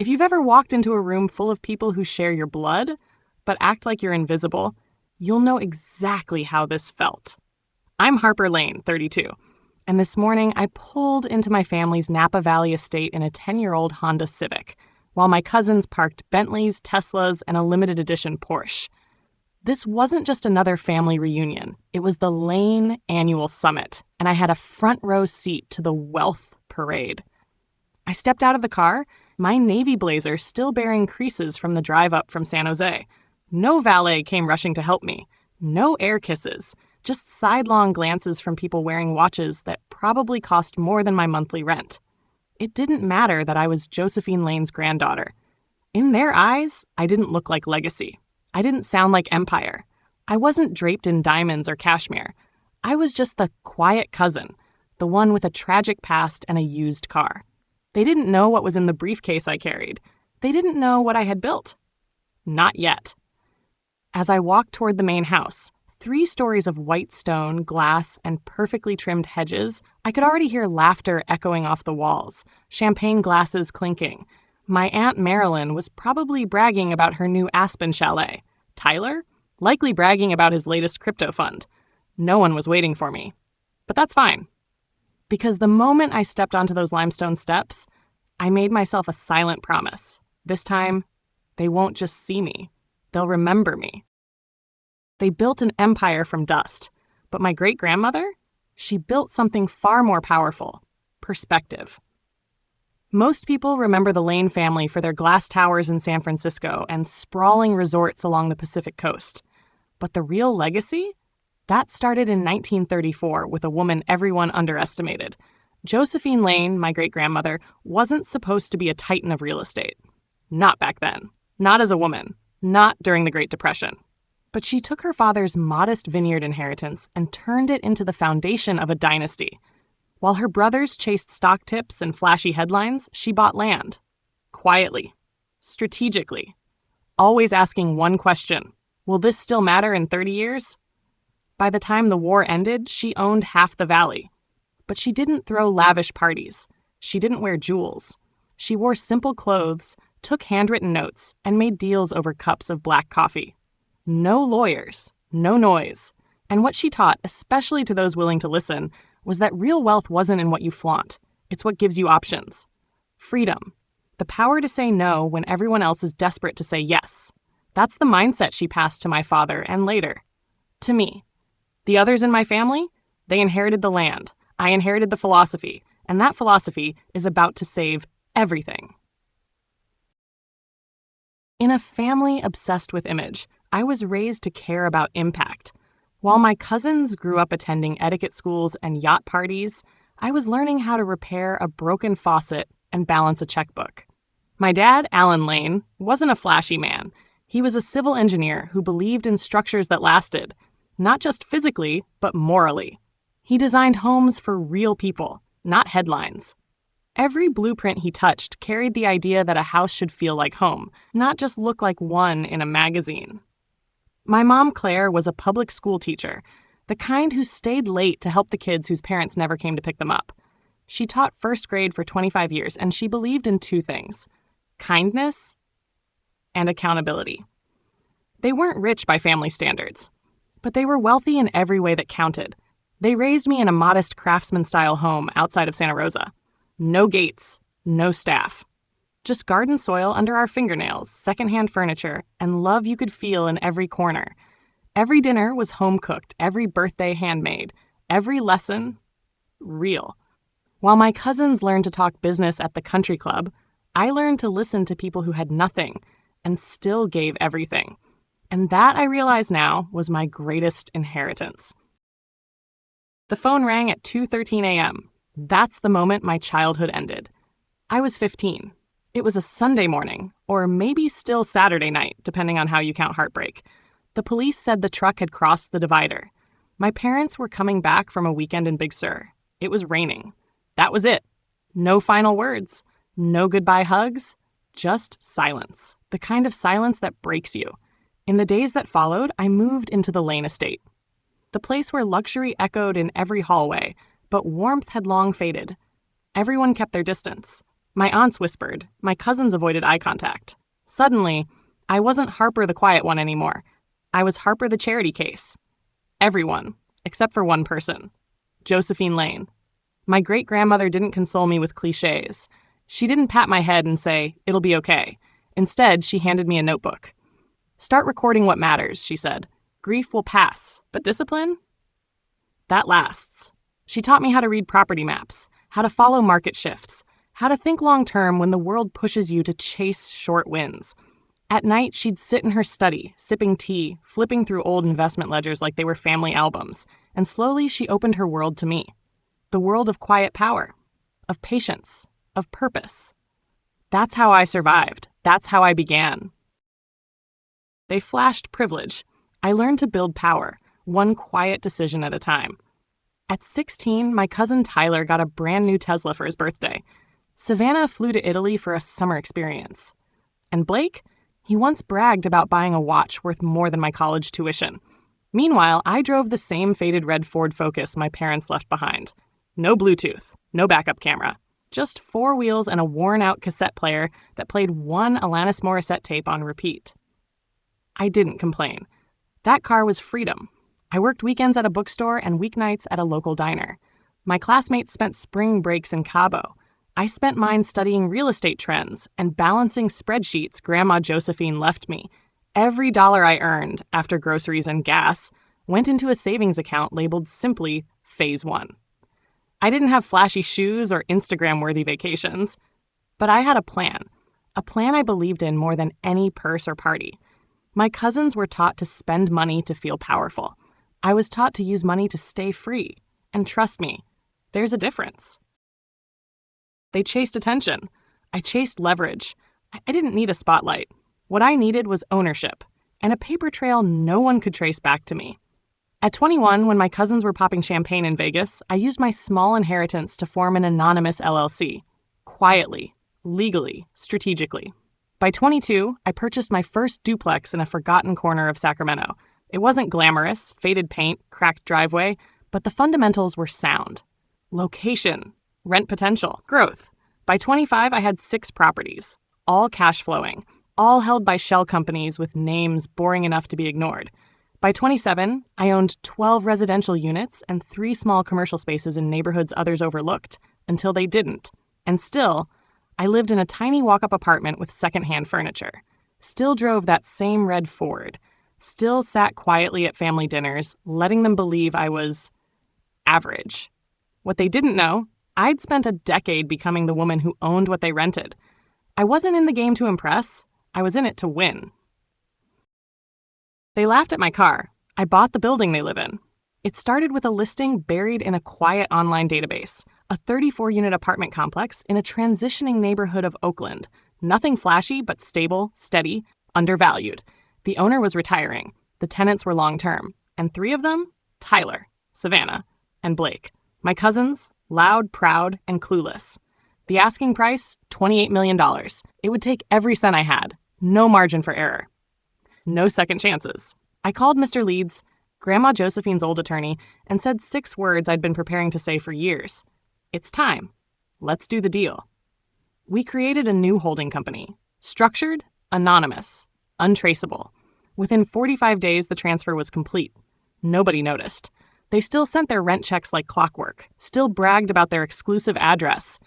If you've ever walked into a room full of people who share your blood, but act like you're invisible, you'll know exactly how this felt. I'm Harper Lane, 32, and this morning I pulled into my family's Napa Valley estate in a 10-year-old Honda Civic, while my cousins parked Bentleys, Teslas, and a limited edition Porsche. This wasn't just another family reunion. It was the Lane Annual Summit, and I had a front row seat to the wealth parade. I stepped out of the car, my navy blazer still bearing creases from the drive up from San Jose. No valet came rushing to help me. No air kisses. Just sidelong glances from people wearing watches that probably cost more than my monthly rent. It didn't matter that I was Josephine Lane's granddaughter. In their eyes, I didn't look like legacy. I didn't sound like empire. I wasn't draped in diamonds or cashmere. I was just the quiet cousin, the one with a tragic past and a used car. They didn't know what was in the briefcase I carried. They didn't know what I had built. Not yet. As I walked toward the main house, 3 stories of white stone, glass, and perfectly trimmed hedges, I could already hear laughter echoing off the walls, champagne glasses clinking. My Aunt Marilyn was probably bragging about her new Aspen chalet. Tyler? Likely bragging about his latest crypto fund. No one was waiting for me. But that's fine. Because the moment I stepped onto those limestone steps, I made myself a silent promise. This time, they won't just see me. They'll remember me. They built an empire from dust. But my great-grandmother? She built something far more powerful. Perspective. Most people remember the Lane family for their glass towers in San Francisco and sprawling resorts along the Pacific coast. But the real legacy? That started in 1934 with a woman everyone underestimated. Josephine Lane, my great-grandmother, wasn't supposed to be a titan of real estate. Not back then. Not as a woman. Not during the Great Depression. But she took her father's modest vineyard inheritance and turned it into the foundation of a dynasty. While her brothers chased stock tips and flashy headlines, she bought land. Quietly. Strategically. Always asking one question. Will this still matter in 30 years? By the time the war ended, she owned half the valley. But she didn't throw lavish parties. She didn't wear jewels. She wore simple clothes, took handwritten notes, and made deals over cups of black coffee. No lawyers, no noise. And what she taught, especially to those willing to listen, was that real wealth wasn't in what you flaunt. It's what gives you options. Freedom. The power to say no when everyone else is desperate to say yes. That's the mindset she passed to my father and later, to me. The others in my family, they inherited the land. I inherited the philosophy, and that philosophy is about to save everything. In a family obsessed with image, I was raised to care about impact. While my cousins grew up attending etiquette schools and yacht parties, I was learning how to repair a broken faucet and balance a checkbook. My dad, Alan Lane, wasn't a flashy man. He was a civil engineer who believed in structures that lasted, not just physically, but morally. He designed homes for real people, not headlines. Every blueprint he touched carried the idea that a house should feel like home, not just look like one in a magazine. My mom, Claire, was a public school teacher, the kind who stayed late to help the kids whose parents never came to pick them up. She taught first grade for 25 years, and she believed in 2 things: kindness and accountability. They weren't rich by family standards, but they were wealthy in every way that counted. They raised me in a modest craftsman-style home outside of Santa Rosa. No gates, no staff. Just garden soil under our fingernails, secondhand furniture, and love you could feel in every corner. Every dinner was home-cooked, every birthday handmade, every lesson real. While my cousins learned to talk business at the country club, I learned to listen to people who had nothing and still gave everything. And that, I realize now, was my greatest inheritance. The phone rang at 2:13 a.m. That's the moment my childhood ended. I was 15. It was a Sunday morning, or maybe still Saturday night, depending on how you count heartbreak. The police said the truck had crossed the divider. My parents were coming back from a weekend in Big Sur. It was raining. That was it. No final words. No goodbye hugs. Just silence. The kind of silence that breaks you. In the days that followed, I moved into the Lane estate. The place where luxury echoed in every hallway, but warmth had long faded. Everyone kept their distance. My aunts whispered. My cousins avoided eye contact. Suddenly, I wasn't Harper the quiet one anymore. I was Harper the charity case. Everyone, except for one person. Josephine Lane. My great-grandmother didn't console me with cliches. She didn't pat my head and say, "It'll be okay." Instead, she handed me a notebook. "Start recording what matters," she said. "Grief will pass, but discipline? That lasts." She taught me how to read property maps, how to follow market shifts, how to think long-term when the world pushes you to chase short wins. At night, she'd sit in her study, sipping tea, flipping through old investment ledgers like they were family albums, and slowly she opened her world to me. The world of quiet power, of patience, of purpose. That's how I survived. That's how I began. They flashed privilege. I learned to build power, one quiet decision at a time. At 16, my cousin Tyler got a brand new Tesla for his birthday. Savannah flew to Italy for a summer experience. And Blake? He once bragged about buying a watch worth more than my college tuition. Meanwhile, I drove the same faded red Ford Focus my parents left behind. No Bluetooth, no backup camera, just 4 wheels and a worn-out cassette player that played one Alanis Morissette tape on repeat. I didn't complain. That car was freedom. I worked weekends at a bookstore and weeknights at a local diner. My classmates spent spring breaks in Cabo. I spent mine studying real estate trends and balancing spreadsheets Grandma Josephine left me. Every dollar I earned, after groceries and gas, went into a savings account labeled simply Phase 1. I didn't have flashy shoes or Instagram-worthy vacations, but I had a plan I believed in more than any purse or party. My cousins were taught to spend money to feel powerful. I was taught to use money to stay free. And trust me, there's a difference. They chased attention. I chased leverage. I didn't need a spotlight. What I needed was ownership, and a paper trail no one could trace back to me. At 21, when my cousins were popping champagne in Vegas, I used my small inheritance to form an anonymous LLC. Quietly, legally, strategically. By 22, I purchased my first duplex in a forgotten corner of Sacramento. It wasn't glamorous, faded paint, cracked driveway, but the fundamentals were sound. Location, rent potential, growth. By 25, I had 6 properties, all cash flowing, all held by shell companies with names boring enough to be ignored. By 27, I owned 12 residential units and 3 small commercial spaces in neighborhoods others overlooked, until they didn't. And still, I lived in a tiny walk-up apartment with secondhand furniture. Still drove that same red Ford. Still sat quietly at family dinners, letting them believe I was average. What they didn't know, I'd spent a decade becoming the woman who owned what they rented. I wasn't in the game to impress. I was in it to win. They laughed at my car. I bought the building they live in. It started with a listing buried in a quiet online database, a 34-unit apartment complex in a transitioning neighborhood of Oakland. Nothing flashy, but stable, steady, undervalued. The owner was retiring. The tenants were long-term. And 3 of them? Tyler, Savannah, and Blake. My cousins, loud, proud, and clueless. The asking price, $28 million. It would take every cent I had. No margin for error. No second chances. I called Mr. Leeds, Grandma Josephine's old attorney, and said 6 words I'd been preparing to say for years. It's time. Let's do the deal. We created a new holding company. Structured, anonymous, untraceable. Within 45 days, the transfer was complete. Nobody noticed. They still sent their rent checks like clockwork, still bragged about their exclusive address,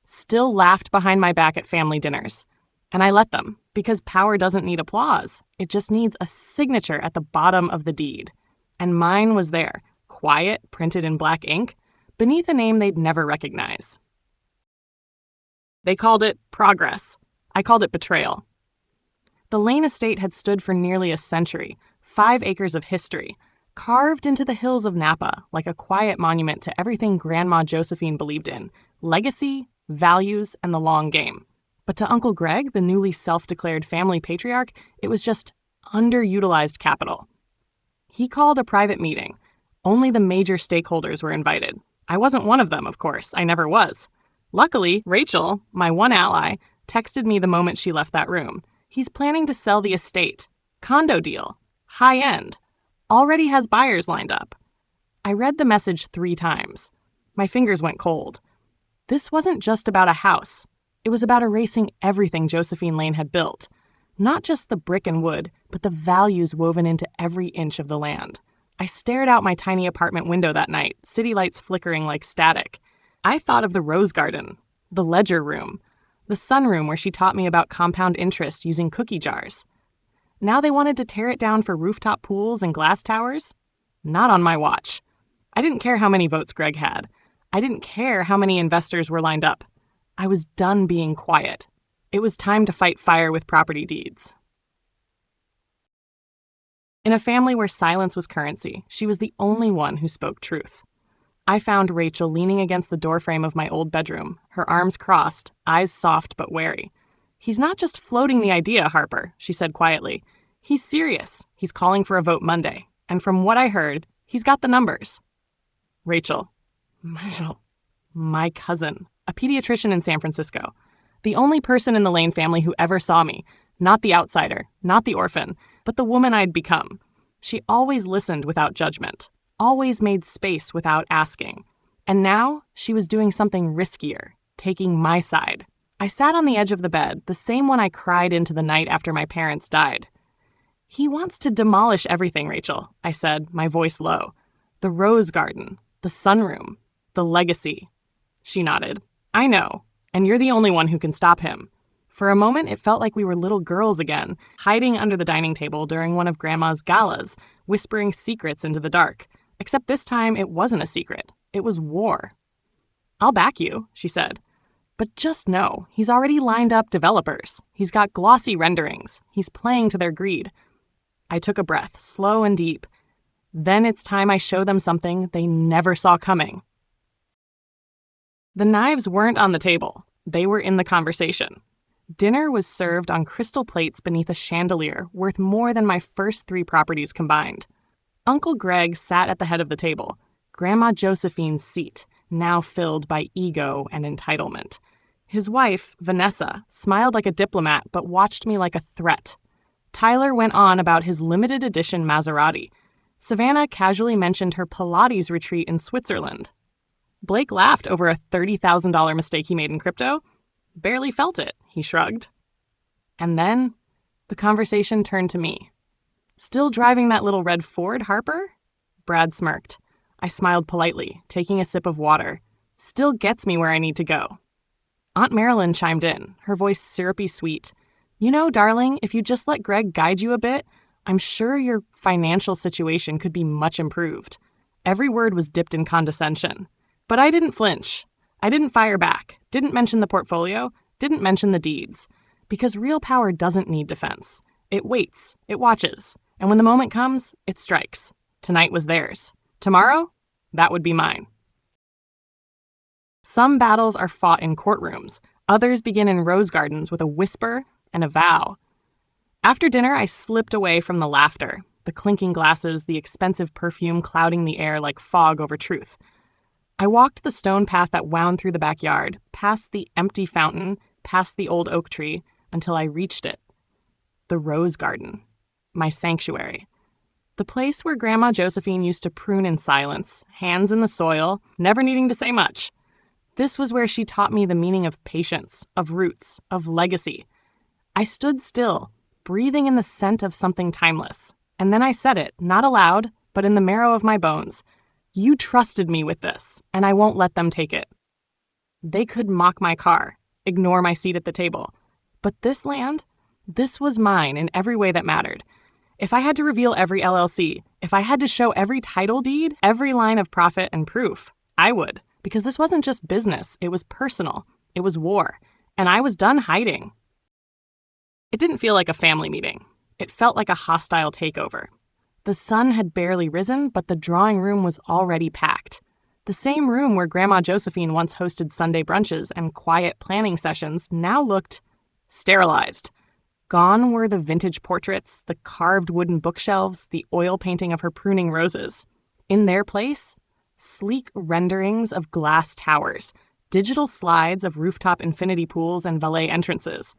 still laughed behind my back at family dinners. And I let them, because power doesn't need applause. It just needs a signature at the bottom of the deed. And mine was there, quiet, printed in black ink, beneath a name they'd never recognize. They called it progress. I called it betrayal. The Lane estate had stood for nearly a century, 5 acres of history, carved into the hills of Napa like a quiet monument to everything Grandma Josephine believed in, legacy, values, and the long game. But to Uncle Greg, the newly self-declared family patriarch, it was just underutilized capital. He called a private meeting. Only the major stakeholders were invited. I wasn't one of them, of course. I never was. Luckily, Rachel, my one ally, texted me the moment she left that room. He's planning to sell the estate. Condo deal. High end. Already has buyers lined up. I read the message 3 times. My fingers went cold. This wasn't just about a house. It was about erasing everything Josephine Lane had built. Not just the brick and wood, but the values woven into every inch of the land. I stared out my tiny apartment window that night, city lights flickering like static. I thought of the rose garden, the ledger room, the sunroom where she taught me about compound interest using cookie jars. Now they wanted to tear it down for rooftop pools and glass towers? Not on my watch. I didn't care how many votes Greg had. I didn't care how many investors were lined up. I was done being quiet. It was time to fight fire with property deeds. In a family where silence was currency, she was the only one who spoke truth. I found Rachel leaning against the doorframe of my old bedroom, her arms crossed, eyes soft but wary. "He's not just floating the idea, Harper," she said quietly. "He's serious. He's calling for a vote Monday. And from what I heard, he's got the numbers." Rachel, my cousin, a pediatrician in San Francisco. The only person in the Lane family who ever saw me, not the outsider, not the orphan, but the woman I'd become. She always listened without judgment, always made space without asking. And now she was doing something riskier, taking my side. I sat on the edge of the bed, the same one I cried into the night after my parents died. "He wants to demolish everything, Rachel," I said, my voice low. "The rose garden, the sunroom, the legacy." She nodded. "I know, and you're the only one who can stop him." For a moment, it felt like we were little girls again, hiding under the dining table during one of Grandma's galas, whispering secrets into the dark. Except this time, it wasn't a secret. It was war. "I'll back you," she said. "But just know, he's already lined up developers. He's got glossy renderings. He's playing to their greed." I took a breath, slow and deep. Then it's time I show them something they never saw coming. The knives weren't on the table. They were in the conversation. Dinner was served on crystal plates beneath a chandelier worth more than my first 3 properties combined. Uncle Greg sat at the head of the table, Grandma Josephine's seat, now filled by ego and entitlement. His wife, Vanessa, smiled like a diplomat but watched me like a threat. Tyler went on about his limited edition Maserati. Savannah casually mentioned her Pilates retreat in Switzerland. Blake laughed over a $30,000 mistake he made in crypto. "Barely felt it," he shrugged. And then the conversation turned to me. "Still driving that little red Ford, Harper?" Brad smirked. I smiled politely, taking a sip of water. "Still gets me where I need to go." Aunt Marilyn chimed in, her voice syrupy sweet. "You know, darling, if you just let Greg guide you a bit, I'm sure your financial situation could be much improved." Every word was dipped in condescension. But I didn't flinch. I didn't fire back, didn't mention the portfolio, didn't mention the deeds. Because real power doesn't need defense. It waits, it watches, and when the moment comes, it strikes. Tonight was theirs. Tomorrow, that would be mine. Some battles are fought in courtrooms. Others begin in rose gardens with a whisper and a vow. After dinner, I slipped away from the laughter, the clinking glasses, the expensive perfume clouding the air like fog over truth. I walked the stone path that wound through the backyard, past the empty fountain, past the old oak tree, until I reached it. The rose garden. My sanctuary. The place where Grandma Josephine used to prune in silence, hands in the soil, never needing to say much. This was where she taught me the meaning of patience, of roots, of legacy. I stood still, breathing in the scent of something timeless. And then I said it, not aloud, but in the marrow of my bones. "You trusted me with this, and I won't let them take it." They could mock my car, ignore my seat at the table. But this land, this was mine in every way that mattered. If I had to reveal every LLC, if I had to show every title deed, every line of profit and proof, I would. Because this wasn't just business, it was personal. It was war. And I was done hiding. It didn't feel like a family meeting. It felt like a hostile takeover. The sun had barely risen, but the drawing room was already packed. The same room where Grandma Josephine once hosted Sunday brunches and quiet planning sessions now looked sterilized. Gone were the vintage portraits, the carved wooden bookshelves, the oil painting of her pruning roses. In their place, sleek renderings of glass towers, digital slides of rooftop infinity pools and valet entrances.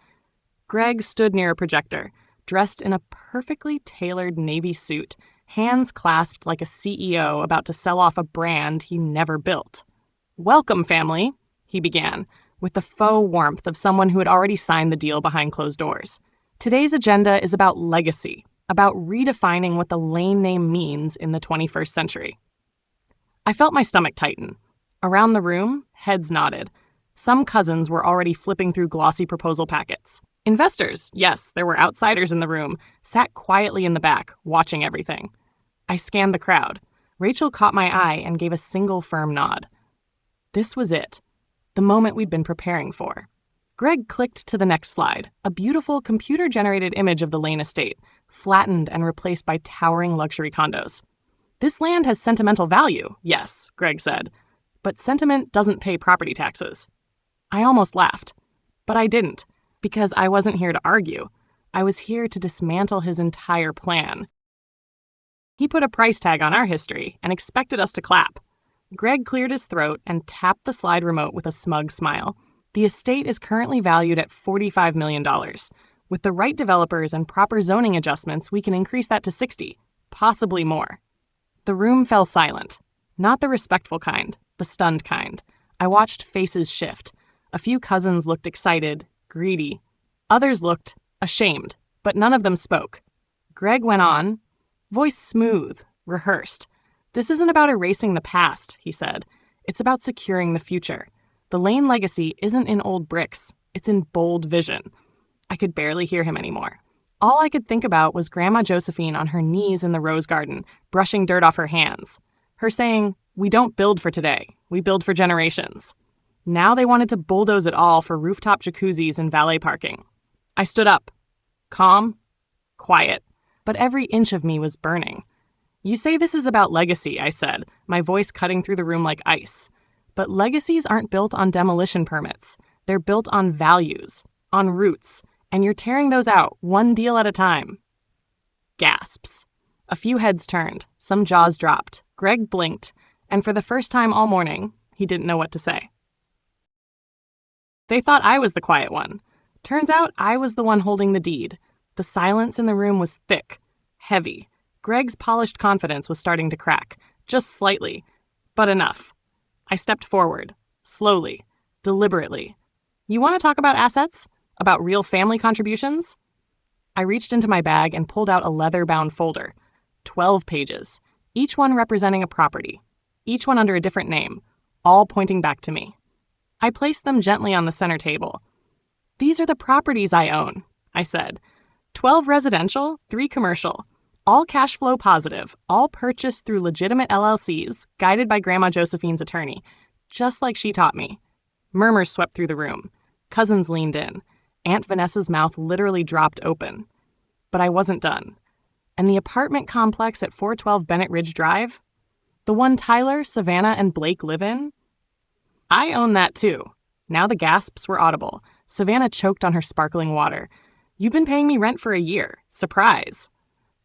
Greg stood near a projector, dressed in a perfectly tailored navy suit, hands clasped like a CEO about to sell off a brand he never built. "Welcome, family," he began, with the faux warmth of someone who had already signed the deal behind closed doors. Today's agenda is about legacy, about redefining what the Lane name means in the 21st century. I felt my stomach tighten. Around the room, heads nodded. Some cousins were already flipping through glossy proposal packets. Investors, yes, there were outsiders in the room, sat quietly in the back, watching everything. I scanned the crowd. Rachel caught my eye and gave a single firm nod. This was it, the moment we'd been preparing for. Greg clicked to the next slide, a beautiful computer-generated image of the Lane estate, flattened and replaced by towering luxury condos. This land has sentimental value, yes, Greg said, but sentiment doesn't pay property taxes. I almost laughed, but I didn't, because I wasn't here to argue. I was here to dismantle his entire plan. He put a price tag on our history and expected us to clap. Greg cleared his throat and tapped the slide remote with a smug smile. The estate is currently valued at $45 million. With the right developers and proper zoning adjustments, we can increase that to 60, possibly more. The room fell silent. Not the respectful kind, the stunned kind. I watched faces shift. A few cousins looked excited, greedy. Others looked ashamed, but none of them spoke. Greg went on, voice smooth, rehearsed. This isn't about erasing the past, he said. It's about securing the future. The Lane legacy isn't in old bricks. It's in bold vision. I could barely hear him anymore. All I could think about was Grandma Josephine on her knees in the rose garden, brushing dirt off her hands. Her saying, "We don't build for today. We build for generations." Now they wanted to bulldoze it all for rooftop jacuzzis and valet parking. I stood up. Calm, quiet, but every inch of me was burning. "You say this is about legacy," I said, my voice cutting through the room like ice. But legacies aren't built on demolition permits. They're built on values, on roots, and you're tearing those out, one deal at a time. Gasps. A few heads turned, some jaws dropped. Greg blinked, and for the first time all morning, he didn't know what to say. They thought I was the quiet one. Turns out I was the one holding the deed. The silence in the room was thick, heavy. Greg's polished confidence was starting to crack, just slightly, but enough. I stepped forward, slowly, deliberately. "You want to talk about assets? About real family contributions?" I reached into my bag and pulled out a leather-bound folder. 12 pages, each one representing a property, each one under a different name, all pointing back to me. I placed them gently on the center table. "These are the properties I own," I said. 12 residential, 3 commercial. All cash flow positive, all purchased through legitimate LLCs, guided by Grandma Josephine's attorney, just like she taught me. Murmurs swept through the room. Cousins leaned in. Aunt Vanessa's mouth literally dropped open. But I wasn't done. And the apartment complex at 412 Bennett Ridge Drive? The one Tyler, Savannah, and Blake live in? I own that too. Now the gasps were audible. Savannah choked on her sparkling water. "You've been paying me rent for a year. Surprise."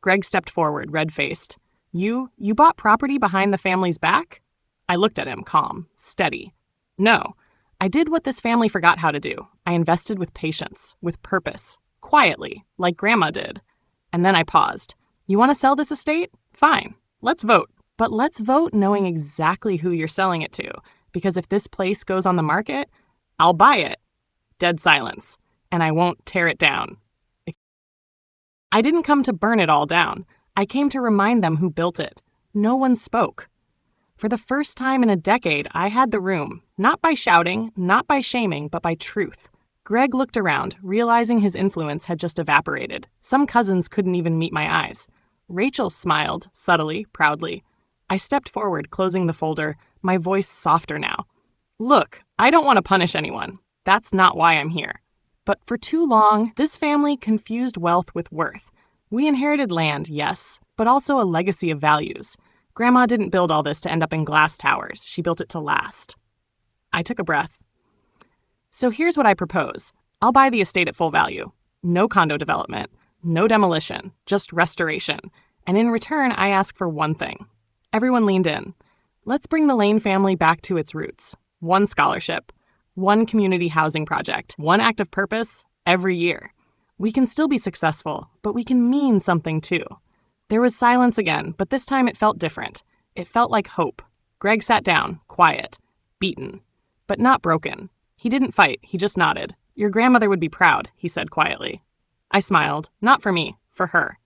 Greg stepped forward, red-faced. You bought property behind the family's back?" I looked at him, calm, steady. "No. I did what this family forgot how to do. I invested with patience, with purpose, quietly, like Grandma did." And then I paused. "You want to sell this estate? Fine. Let's vote. But let's vote knowing exactly who you're selling it to, because if this place goes on the market, I'll buy it." Dead silence. "And I won't tear it down." I didn't come to burn it all down. I came to remind them who built it. No one spoke. For the first time in a decade, I had the room, not by shouting, not by shaming, but by truth. Greg looked around, realizing his influence had just evaporated. Some cousins couldn't even meet my eyes. Rachel smiled, subtly, proudly. I stepped forward, closing the folder, my voice softer now. "Look, I don't want to punish anyone. That's not why I'm here. But for too long, this family confused wealth with worth. We inherited land, yes, but also a legacy of values. Grandma didn't build all this to end up in glass towers. She built it to last." I took a breath. "So here's what I propose. I'll buy the estate at full value. No condo development, no demolition, just restoration. And in return, I ask for one thing." Everyone leaned in. "Let's bring the Lane family back to its roots. One scholarship. One community housing project, one act of purpose, every year. We can still be successful, but we can mean something too." There was silence again, but this time it felt different. It felt like hope. Greg sat down, quiet, beaten, but not broken. He didn't fight, he just nodded. Your grandmother would be proud, he said quietly. I smiled. Not for me, for her.